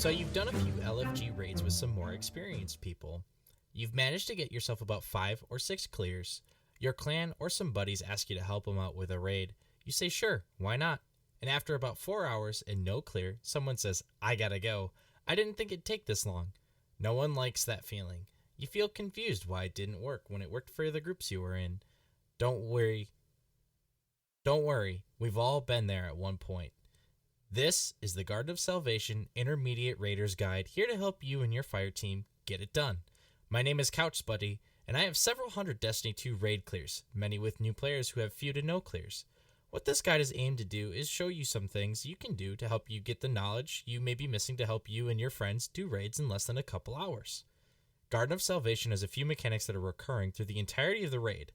So you've done a few LFG raids with some more experienced people. You've managed to get yourself about 5 or 6 clears. Your clan or some buddies ask you to help them out with a raid. You say sure, why not? And after about 4 hours and no clear, someone says, I gotta go. I didn't think it'd take this long. No one likes that feeling. You feel confused why it didn't work when it worked for the groups you were in. Don't worry. Don't worry, we've all been there at one point. This is the Garden of Salvation Intermediate Raiders Guide, here to help you and your fire team get it done. My name is CouchBuddy, and I have several hundred Destiny 2 raid clears, many with new players who have few to no clears. What this guide is aimed to do is show you some things you can do to help you get the knowledge you may be missing to help you and your friends do raids in less than a couple hours. Garden of Salvation has a few mechanics that are recurring through the entirety of the raid.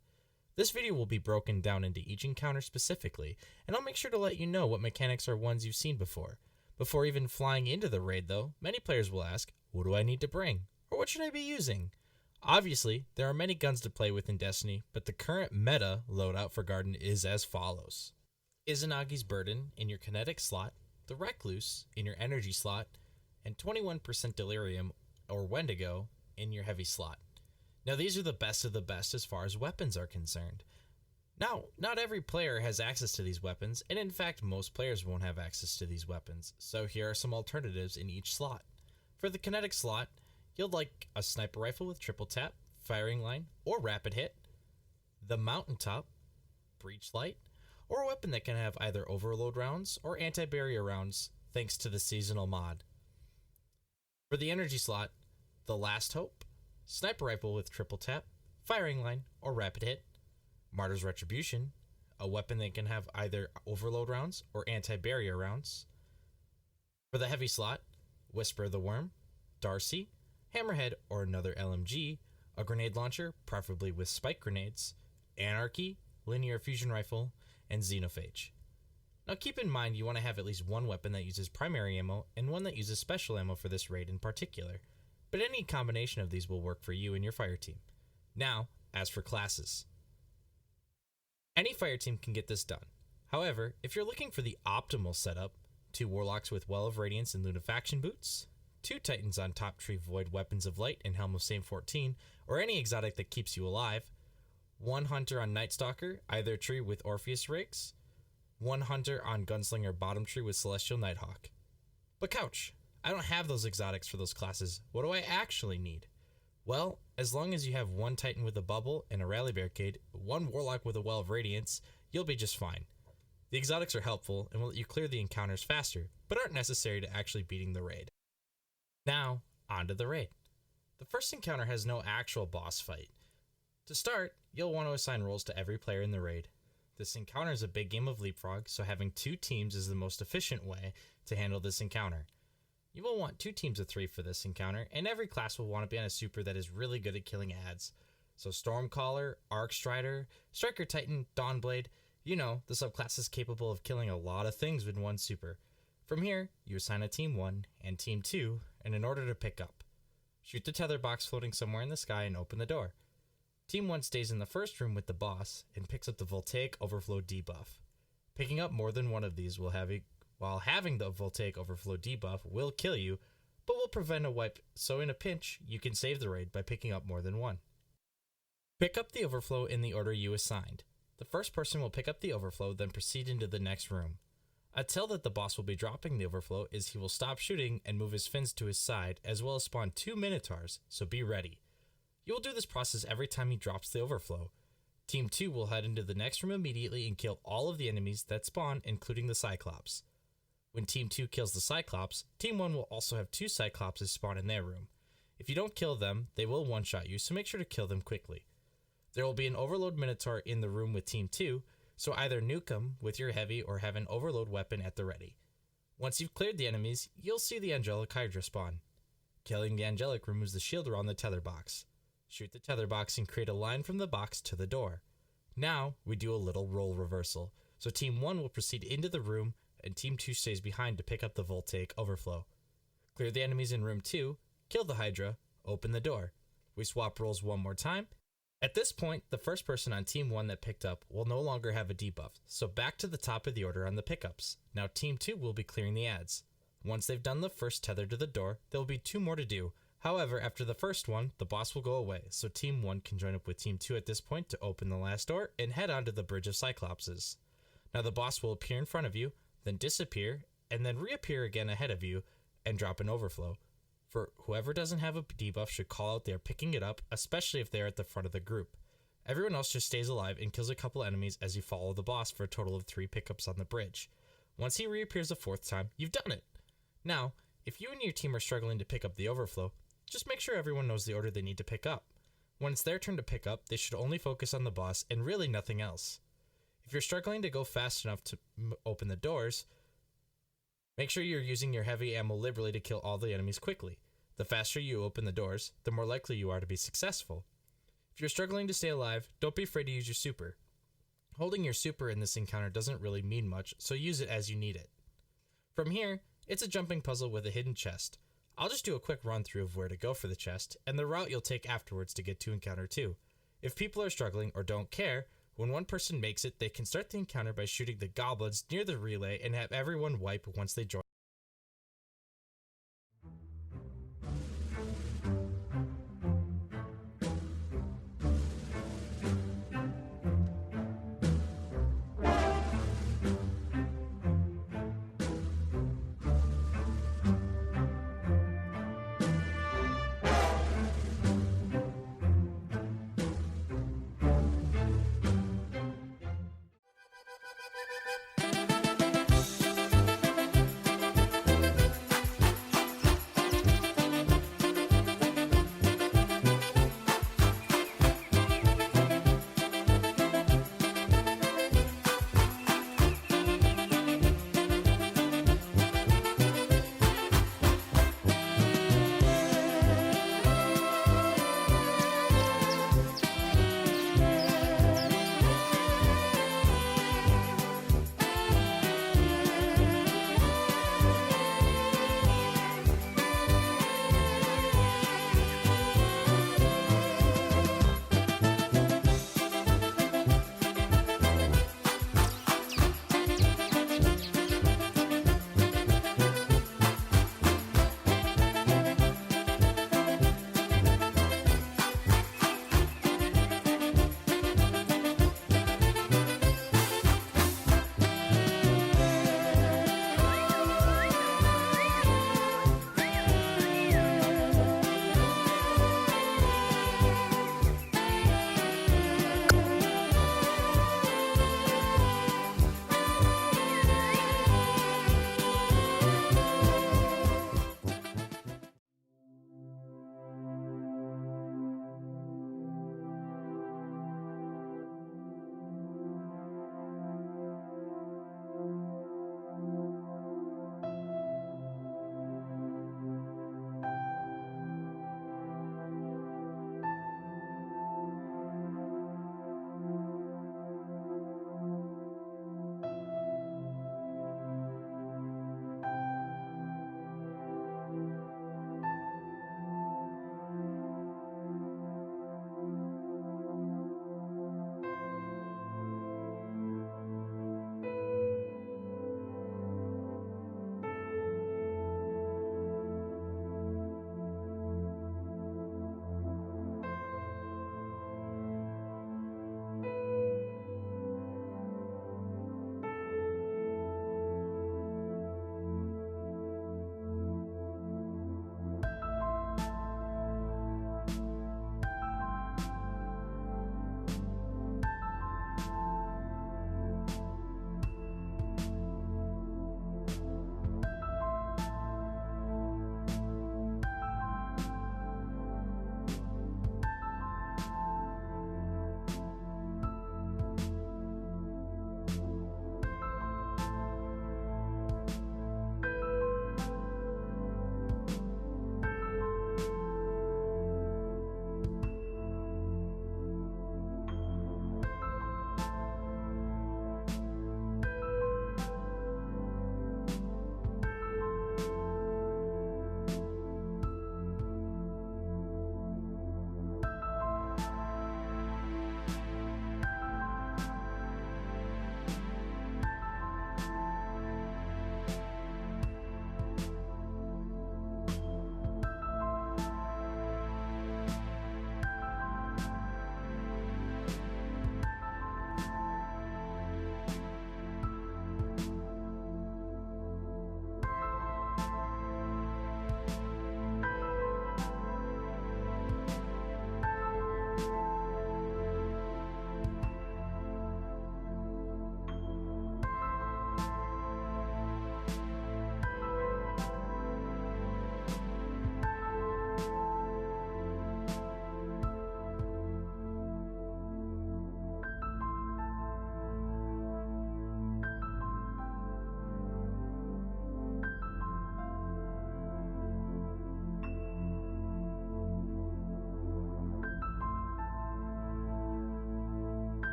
This video will be broken down into each encounter specifically, and I'll make sure to let you know what mechanics are ones you've seen before. Before even flying into the raid though, many players will ask, what do I need to bring? Or what should I be using? Obviously, there are many guns to play with in Destiny, but the current meta loadout for Garden is as follows. Izanagi's Burden in your kinetic slot, the Recluse in your energy slot, and 21% Delirium or Wendigo in your heavy slot. Now these are the best of the best as far as weapons are concerned. Now, not every player has access to these weapons, and in fact most players won't have access to these weapons, so here are some alternatives in each slot. For the kinetic slot, you'll like a sniper rifle with triple tap, firing line, or rapid hit, the mountaintop, breach light, or a weapon that can have either overload rounds or anti-barrier rounds thanks to the seasonal mod. For the energy slot, the last hope, sniper rifle with triple tap, firing line, or rapid hit, Martyr's Retribution, a weapon that can have either overload rounds or anti-barrier rounds. For the heavy slot, Whisper the Worm, Darcy, Hammerhead or another LMG, a grenade launcher, preferably with spike grenades, Anarchy, linear fusion rifle, and Xenophage. Now keep in mind you want to have at least one weapon that uses primary ammo and one that uses special ammo for this raid in particular, but any combination of these will work for you and your fire team. Now, as for classes. Any fire team can get this done. However, if you're looking for the optimal setup, 2 Warlocks with Well of Radiance and Lunafaction boots, 2 Titans on Top Tree Void Weapons of Light and Helm of Same 14, or any exotic that keeps you alive, 1 Hunter on Night Stalker, either tree with Orpheus Rigs, 1 Hunter on Gunslinger Bottom Tree with Celestial Nighthawk. But Couch, I don't have those exotics for those classes. What do I actually need? Well, as long as you have 1 Titan with a bubble and a Rally Barricade, 1 Warlock with a Well of Radiance, you'll be just fine. The exotics are helpful and will let you clear the encounters faster, but aren't necessary to actually beating the raid. Now, on to the raid. The first encounter has no actual boss fight. To start, you'll want to assign roles to every player in the raid. This encounter is a big game of leapfrog, so having 2 teams is the most efficient way to handle this encounter. You will want 2 teams of 3 for this encounter, and every class will want to be on a super that is really good at killing adds. So Stormcaller, Arcstrider, Striker Titan, Dawnblade, you know, the subclasses capable of killing a lot of things with 1 super. From here, you assign a Team 1 and Team 2 in an order to pick up. Shoot the tether box floating somewhere in the sky and open the door. Team 1 stays in the first room with the boss and picks up the Voltaic Overflow debuff. Picking up more than one of these while having the Voltaic Overflow debuff will kill you, but will prevent a wipe, so in a pinch, you can save the raid by picking up more than one. Pick up the Overflow in the order you assigned. The first person will pick up the Overflow, then proceed into the next room. A tell that the boss will be dropping the Overflow is he will stop shooting and move his fins to his side, as well as spawn 2 Minotaurs, so be ready. You will do this process every time he drops the Overflow. Team 2 will head into the next room immediately and kill all of the enemies that spawn, including the Cyclops. When Team 2 kills the Cyclops, Team 1 will also have 2 Cyclopses spawn in their room. If you don't kill them, they will one-shot you, so make sure to kill them quickly. There will be an Overload Minotaur in the room with Team 2, so either nuke them with your heavy or have an overload weapon at the ready. Once you've cleared the enemies, you'll see the Angelic Hydra spawn. Killing the Angelic removes the shield around the tether box. Shoot the tether box and create a line from the box to the door. Now, we do a little role reversal, so Team 1 will proceed into the room and Team 2 stays behind to pick up the Voltaic Overflow. Clear the enemies in room 2, kill the Hydra, open the door. We swap roles one more time. At this point, the first person on Team 1 that picked up will no longer have a debuff, so back to the top of the order on the pickups. Now Team 2 will be clearing the adds. Once they've done the first tether to the door, there will be 2 more to do. However, after the first one, the boss will go away, so Team 1 can join up with Team 2 at this point to open the last door and head on to the Bridge of Cyclopses. Now the boss will appear in front of you, then disappear, and then reappear again ahead of you and drop an overflow. For whoever doesn't have a debuff should call out they are picking it up, especially if they are at the front of the group. Everyone else just stays alive and kills a couple enemies as you follow the boss for a total of 3 pickups on the bridge. Once he reappears the 4th time, you've done it! Now, if you and your team are struggling to pick up the overflow, just make sure everyone knows the order they need to pick up. When it's their turn to pick up, they should only focus on the boss and really nothing else. If you're struggling to go fast enough to open the doors, make sure you're using your heavy ammo liberally to kill all the enemies quickly. The faster you open the doors, the more likely you are to be successful. If you're struggling to stay alive, don't be afraid to use your super. Holding your super in this encounter doesn't really mean much, so use it as you need it. From here, it's a jumping puzzle with a hidden chest. I'll just do a quick run through of where to go for the chest, and the route you'll take afterwards to get to encounter 2. If people are struggling or don't care, when one person makes it, they can start the encounter by shooting the goblins near the relay and have everyone wipe once they join.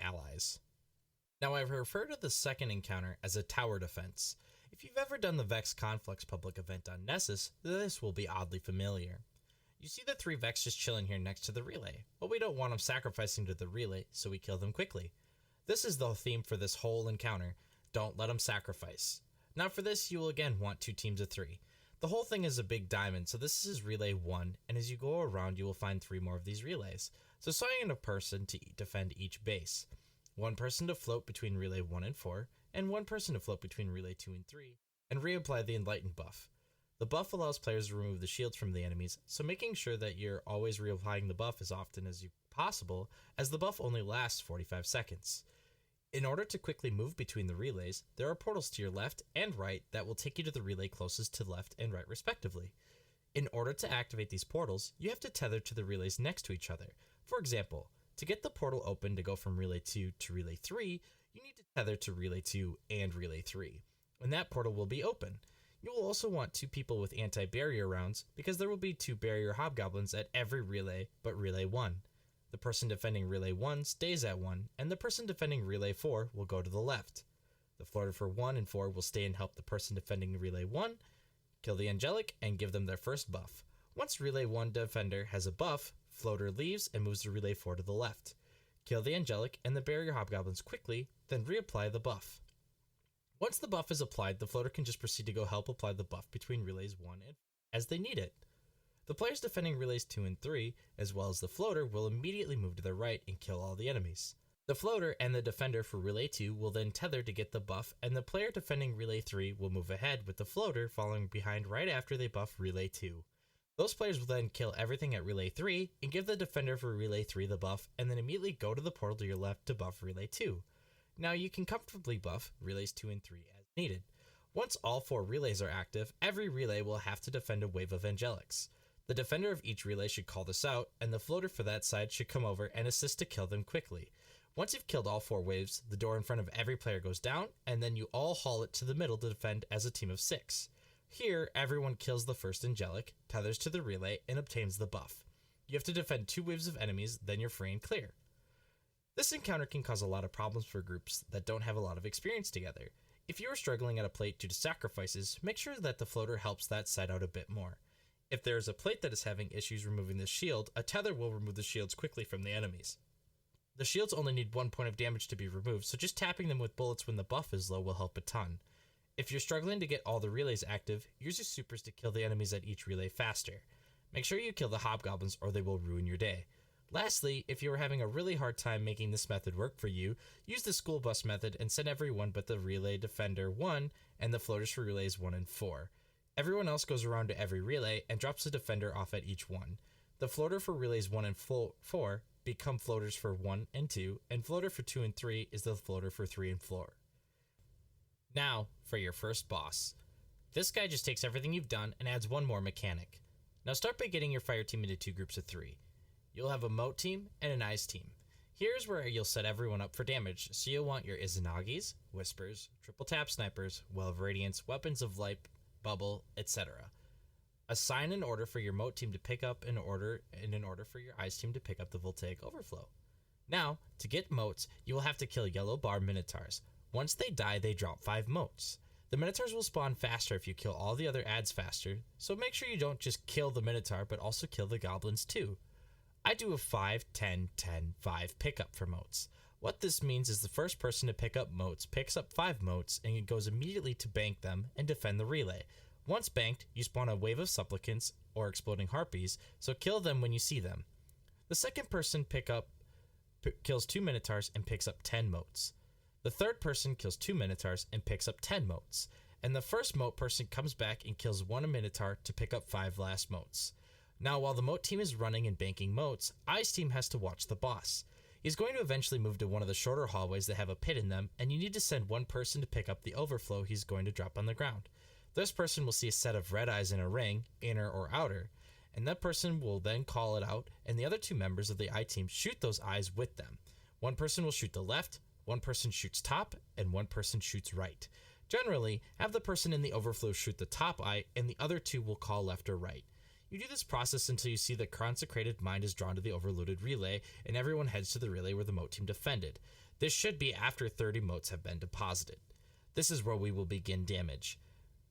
allies. Now, I've referred to the second encounter as a tower defense. If you've ever done the Vex Conflux public event on Nessus, this will be oddly familiar. You see the 3 Vex just chilling here next to the relay, but we don't want them sacrificing to the relay, so we kill them quickly. This is the theme for this whole encounter. Don't let them sacrifice. Now for this, you will again want 2 teams of 3. The whole thing is a big diamond, so this is relay 1, and as you go around you will find 3 more of these relays. So assign a person to defend each base. 1 person to float between relay 1 and 4, and 1 person to float between relay 2 and 3, and reapply the Enlightened buff. The buff allows players to remove the shields from the enemies, so making sure that you're always reapplying the buff as often as possible, as the buff only lasts 45 seconds. In order to quickly move between the relays, there are portals to your left and right that will take you to the relay closest to left and right respectively. In order to activate these portals, you have to tether to the relays next to each other. For example, to get the portal open to go from relay 2 to relay 3, you need to tether to relay 2 and relay 3, and that portal will be open. You will also want 2 people with anti-barrier rounds, because there will be 2 barrier hobgoblins at every relay but relay 1. The person defending relay 1 stays at 1, and the person defending relay 4 will go to the left. The floater for 1 and 4 will stay and help the person defending relay 1, kill the angelic, and give them their first buff. Once relay 1 defender has a buff, floater leaves and moves the relay 4 to the left. Kill the angelic and the barrier hobgoblins quickly, then reapply the buff. Once the buff is applied, the floater can just proceed to go help apply the buff between relays 1 and 4 as they need it. The players defending relays 2 and 3, as well as the floater, will immediately move to their right and kill all the enemies. The floater and the defender for relay 2 will then tether to get the buff, and the player defending relay 3 will move ahead with the floater following behind right after they buff relay 2. Those players will then kill everything at relay 3 and give the defender for relay 3 the buff, and then immediately go to the portal to your left to buff relay 2. Now you can comfortably buff relays 2 and 3 as needed. Once all 4 relays are active, every relay will have to defend a wave of angelics. The defender of each relay should call this out, and the floater for that side should come over and assist to kill them quickly. Once you've killed all 4 waves, the door in front of every player goes down, and then you all haul it to the middle to defend as a team of 6. Here, everyone kills the first angelic, tethers to the relay, and obtains the buff. You have to defend 2 waves of enemies, then you're free and clear. This encounter can cause a lot of problems for groups that don't have a lot of experience together. If you are struggling at a plate due to sacrifices, make sure that the floater helps that side out a bit more. If there is a plate that is having issues removing the shield, a tether will remove the shields quickly from the enemies. The shields only need 1 point of damage to be removed, so just tapping them with bullets when the buff is low will help a ton. If you're struggling to get all the relays active, use your supers to kill the enemies at each relay faster. Make sure you kill the hobgoblins or they will ruin your day. Lastly, if you are having a really hard time making this method work for you, use the school bus method and send everyone but the relay defender 1 and the floaters for relays 1 and 4. Everyone else goes around to every relay and drops the defender off at each one. The floater for relays 1 and 4 become floaters for 1 and 2, and floater for 2 and 3 is the floater for 3 and 4. Now, for your first boss. This guy just takes everything you've done and adds 1 more mechanic. Now start by getting your fire team into 2 groups of 3. You'll have a moat team and an ice team. Here's where you'll set everyone up for damage, so you'll want your Izanagis, Whispers, Triple Tap Snipers, Well of Radiance, Weapons of Light, Bubble, etc. Assign an order for your moat team to pick up an order for your ice team to pick up the Voltaic Overflow. Now, to get moats, you will have to kill yellow bar Minotaurs. Once they die, they drop 5 moats. The Minotaurs will spawn faster if you kill all the other adds faster, so make sure you don't just kill the Minotaur but also kill the goblins too. I do a 5, 10, 10, 5 pickup for moats. What this means is the first person to pick up moats picks up 5 moats and it goes immediately to bank them and defend the relay. Once banked, you spawn a wave of supplicants or exploding harpies, so kill them when you see them. The second person kills 2 Minotaurs and picks up 10 moats. The third person kills 2 Minotaurs and picks up 10 moats. And the first moat person comes back and kills 1 Minotaur to pick up 5 last moats. Now, while the moat team is running and banking moats, Ice team has to watch the boss. He's going to eventually move to one of the shorter hallways that have a pit in them, and you need to send 1 person to pick up the overflow he's going to drop on the ground. This person will see a set of red eyes in a ring, inner or outer, and that person will then call it out, and the other 2 members of the I team shoot those eyes with them. 1 person will shoot the left, 1 person shoots top, and 1 person shoots right. Generally, have the person in the overflow shoot the top eye, and the other 2 will call left or right. You do this process until you see the consecrated mind is drawn to the overloaded relay, and everyone heads to the relay where the moat team defended. This should be after 30 moats have been deposited. This is where we will begin damage.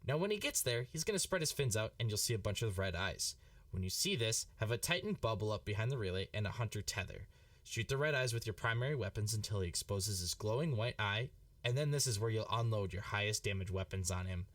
Now when he gets there, he's going to spread his fins out and you'll see a bunch of red eyes. When you see this, have a Titan bubble up behind the relay and a Hunter tether. Shoot the red eyes with your primary weapons until he exposes his glowing white eye, and then this is where you'll unload your highest damage weapons on him.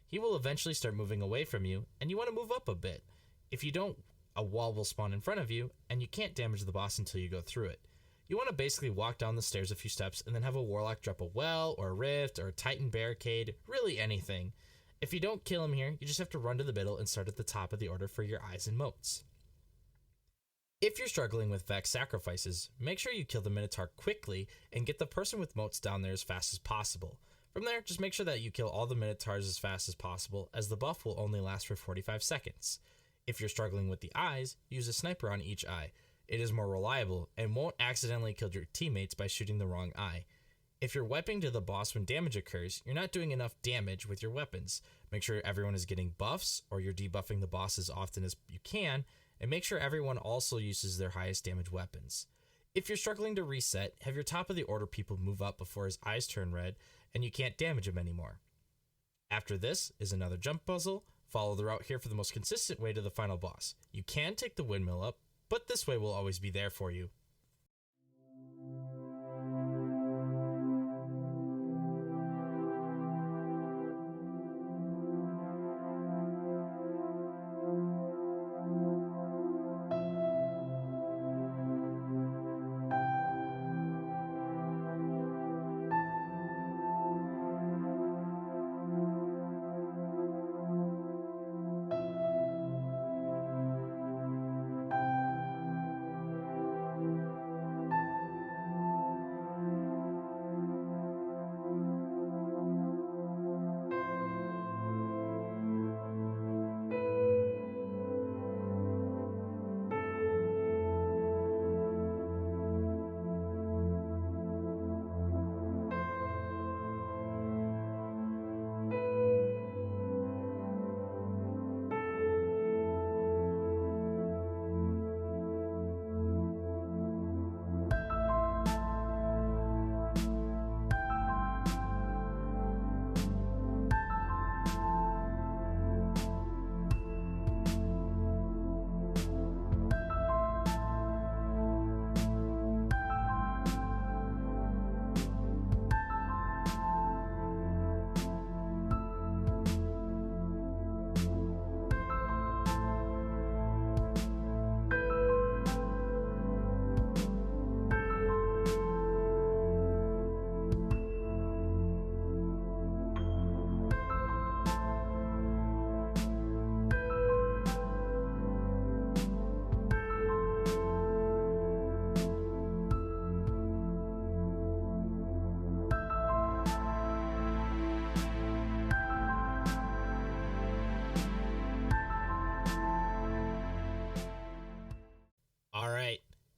He will eventually start moving away from you, and you want to move up a bit. If you don't, a wall will spawn in front of you, and you can't damage the boss until you go through it. You want to basically walk down the stairs a few steps and then have a Warlock drop a well, or a rift, or a Titan barricade, really anything. If you don't kill him here, you just have to run to the middle and start at the top of the order for your eyes and moats. If you're struggling with Vex sacrifices, make sure you kill the Minotaur quickly and get the person with moats down there as fast as possible. From there, just make sure that you kill all the Minotaurs as fast as possible, as the buff will only last for 45 seconds. If you're struggling with the eyes, use a sniper on each eye. It is more reliable and won't accidentally kill your teammates by shooting the wrong eye. If you're wiping to the boss when damage occurs, you're not doing enough damage with your weapons. Make sure everyone is getting buffs, or you're debuffing the boss as often as you can, and make sure everyone also uses their highest damage weapons. If you're struggling to reset, have your top of the order people move up before his eyes turn red and you can't damage him anymore. After this is another jump puzzle. Follow the route here for the most consistent way to the final boss. You can take the windmill up, but this way will always be there for you.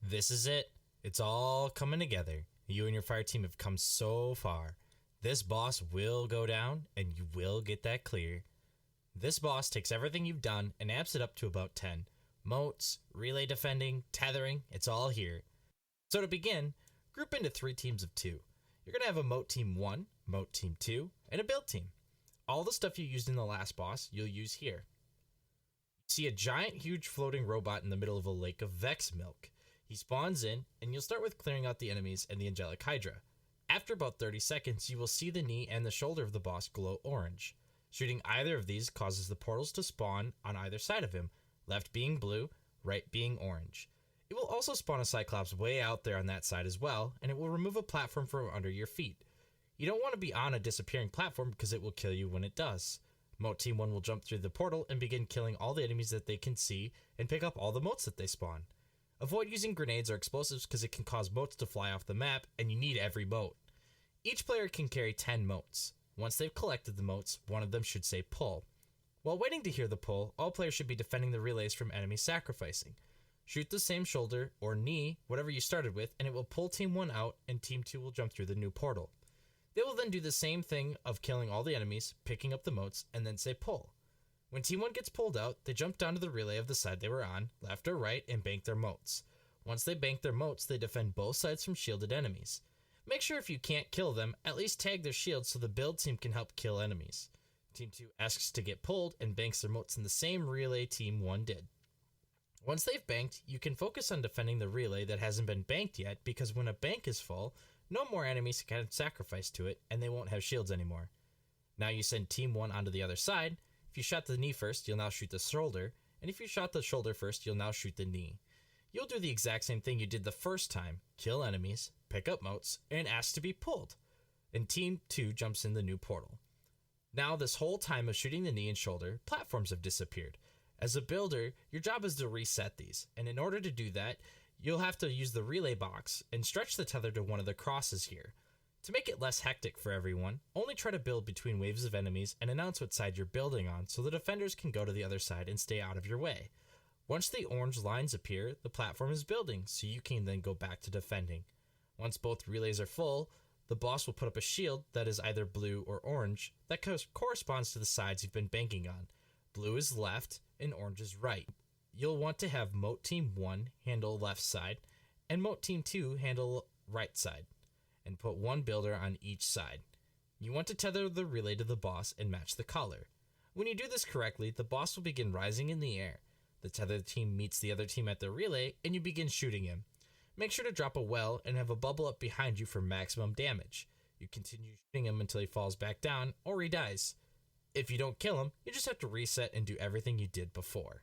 This is it. It's all coming together. You and your fire team have come so far. This boss will go down and you will get that clear. This boss takes everything you've done and amps it up to about 10. Moats, relay defending, tethering, it's all here. So to begin, group into 3 teams of 2. You're going to have a moat team 1, moat team 2, and a build team. All the stuff you used in the last boss, you'll use here. You see a giant, huge floating robot in the middle of a lake of Vex milk. He spawns in, and you'll start with clearing out the enemies and the Angelic Hydra. After about 30 seconds, you will see the knee and the shoulder of the boss glow orange. Shooting either of these causes the portals to spawn on either side of him, left being blue, right being orange. It will also spawn a Cyclops way out there on that side as well, and it will remove a platform from under your feet. You don't want to be on a disappearing platform because it will kill you when it does. Moat Team 1 will jump through the portal and begin killing all the enemies that they can see and pick up all the moats that they spawn. Avoid using grenades or explosives because it can cause moats to fly off the map and you need every moat. Each player can carry 10 moats. Once they've collected the moats, one of them should say pull. While waiting to hear the pull, all players should be defending the relays from enemies sacrificing. Shoot the same shoulder or knee, whatever you started with, and it will pull Team 1 out and Team 2 will jump through the new portal. They will then do the same thing of killing all the enemies, picking up the moats, and then say pull. When Team 1 gets pulled out, they jump down to the relay of the side they were on, left or right, and bank their moats. Once they bank their moats, they defend both sides from shielded enemies. Make sure if you can't kill them, at least tag their shields so the build team can help kill enemies. Team 2 asks to get pulled and banks their moats in the same relay Team 1 did. Once they've banked, you can focus on defending the relay that hasn't been banked yet, because when a bank is full, no more enemies can sacrifice to it, and they won't have shields anymore. Now you send Team 1 onto the other side. If you shot the knee first, you'll now shoot the shoulder, and if you shot the shoulder first, you'll now shoot the knee. You'll do the exact same thing you did the first time, kill enemies, pick up moats, and ask to be pulled. And Team 2 jumps in the new portal. Now this whole time of shooting the knee and shoulder, platforms have disappeared. As a builder, your job is to reset these, and in order to do that, you'll have to use the relay box and stretch the tether to one of the crosses here. To make it less hectic for everyone, only try to build between waves of enemies and announce what side you're building on so the defenders can go to the other side and stay out of your way. Once the orange lines appear, the platform is building, so you can then go back to defending. Once both relays are full, the boss will put up a shield that is either blue or orange that corresponds to the sides you've been banking on. Blue is left and orange is right. You'll want to have Moat Team 1 handle left side and Moat Team 2 handle right side, and put one builder on each side. You want to tether the relay to the boss and match the color. When you do this correctly, the boss will begin rising in the air. The tethered team meets the other team at the relay and you begin shooting him. Make sure to drop a well and have a bubble up behind you for maximum damage. You continue shooting him until he falls back down or he dies. If you don't kill him, you just have to reset and do everything you did before.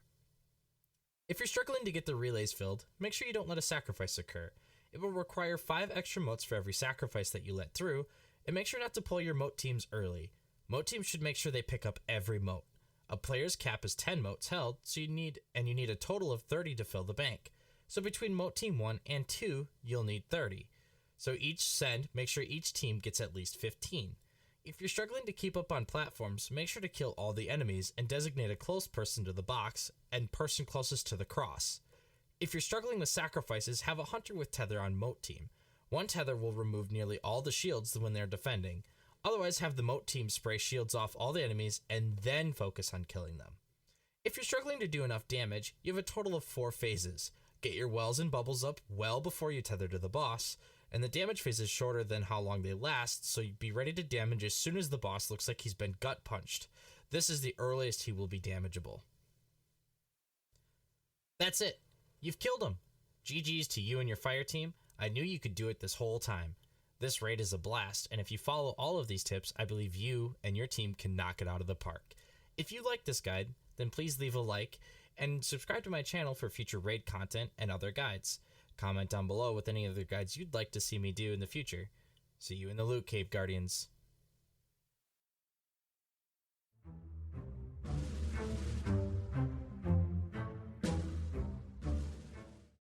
If you're struggling to get the relays filled, make sure you don't let a sacrifice occur. It will require 5 extra moats for every sacrifice that you let through, and make sure not to pull your moat teams early. Moat teams should make sure they pick up every moat. A player's cap is 10 moats held, so you need a total of 30 to fill the bank. So between Moat Team 1 and 2, you'll need 30. So each send, make sure each team gets at least 15. If you're struggling to keep up on platforms, make sure to kill all the enemies and designate a close person to the box and person closest to the cross. If you're struggling with sacrifices, have a hunter with tether on Moat Team. One tether will remove nearly all the shields when they're defending. Otherwise, have the Moat Team spray shields off all the enemies and then focus on killing them. If you're struggling to do enough damage, you have a total of 4 phases. Get your wells and bubbles up well before you tether to the boss, and the damage phase is shorter than how long they last, so be ready to damage as soon as the boss looks like he's been gut punched. This is the earliest he will be damageable. That's it. You've killed him. GG's to you and your fire team. I knew you could do it this whole time. This raid is a blast, and if you follow all of these tips, I believe you and your team can knock it out of the park. If you like this guide, then please leave a like and subscribe to my channel for future raid content and other guides. Comment down below with any other guides you'd like to see me do in the future. See you in the Loot Cave, Guardians.